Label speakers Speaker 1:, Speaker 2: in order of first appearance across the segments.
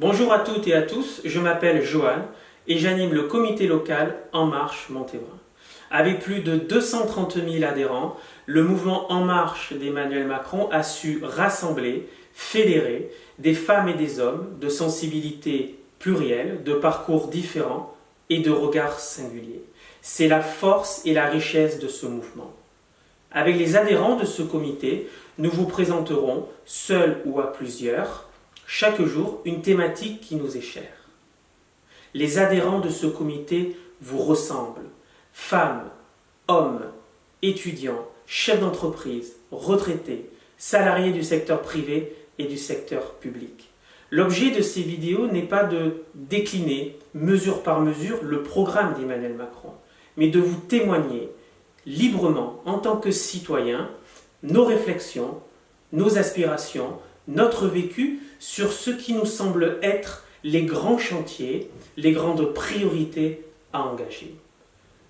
Speaker 1: Bonjour à toutes et à tous, je m'appelle Johan et j'anime le comité local En Marche Montébrun. Avec plus de 230 000 adhérents, le mouvement En Marche d'Emmanuel Macron a su rassembler, fédérer des femmes et des hommes de sensibilités plurielles, de parcours différents et de regards singuliers. C'est la force et la richesse de ce mouvement. Avec les adhérents de ce comité, nous vous présenterons, seuls ou à plusieurs, chaque jour une thématique qui nous est chère. Les adhérents de ce comité vous ressemblent. Femmes, hommes, étudiants, chefs d'entreprise, retraités, salariés du secteur privé et du secteur public. L'objet de ces vidéos n'est pas de décliner, mesure par mesure, le programme d'Emmanuel Macron, mais de vous témoigner librement, en tant que citoyens, nos réflexions, nos aspirations, notre vécu sur ce qui nous semble être les grands chantiers, les grandes priorités à engager.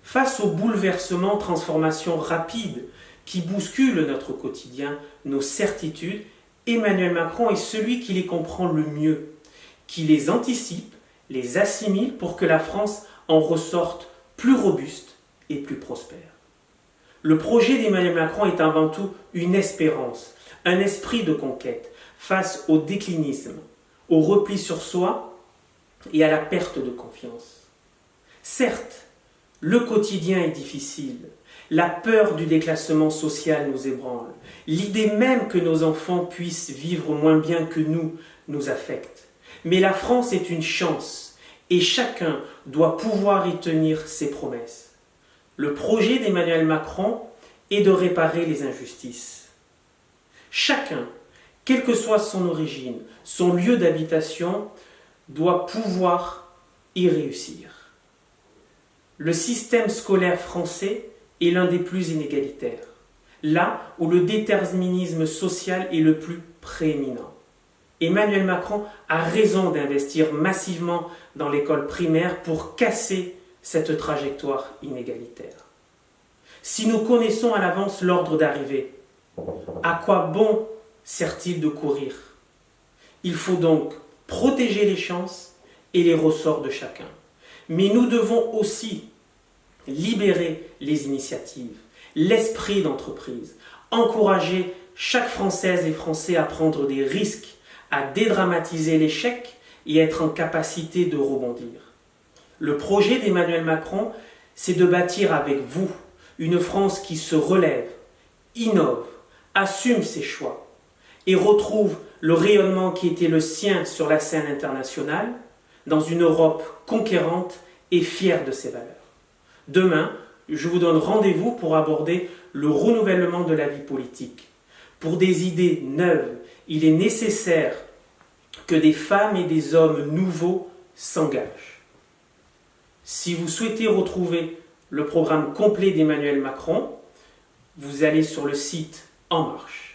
Speaker 1: Face aux bouleversements, transformations rapides qui bousculent notre quotidien, nos certitudes, Emmanuel Macron est celui qui les comprend le mieux, qui les anticipe, les assimile pour que la France en ressorte plus robuste et plus prospère. Le projet d'Emmanuel Macron est avant tout une espérance, un esprit de conquête face au déclinisme, au repli sur soi et à la perte de confiance. Certes, le quotidien est difficile, la peur du déclassement social nous ébranle, l'idée même que nos enfants puissent vivre moins bien que nous affecte. Mais la France est une chance et chacun doit pouvoir y tenir ses promesses. Le projet d'Emmanuel Macron est de réparer les injustices. Chacun, quelle que soit son origine, son lieu d'habitation, doit pouvoir y réussir. Le système scolaire français est l'un des plus inégalitaires, là où le déterminisme social est le plus prééminent. Emmanuel Macron a raison d'investir massivement dans l'école primaire pour casser cette trajectoire inégalitaire. Si nous connaissons à l'avance l'ordre d'arrivée, à quoi bon sert-il de courir? Il faut donc protéger les chances et les ressorts de chacun. Mais nous devons aussi libérer les initiatives, l'esprit d'entreprise, encourager chaque Française et Français à prendre des risques, à dédramatiser l'échec et être en capacité de rebondir. Le projet d'Emmanuel Macron, c'est de bâtir avec vous une France qui se relève, innove, assume ses choix et retrouve le rayonnement qui était le sien sur la scène internationale dans une Europe conquérante et fière de ses valeurs. Demain, je vous donne rendez-vous pour aborder le renouvellement de la vie politique. Pour des idées neuves, il est nécessaire que des femmes et des hommes nouveaux s'engagent. Si vous souhaitez retrouver le programme complet d'Emmanuel Macron, vous allez sur le site En Marche.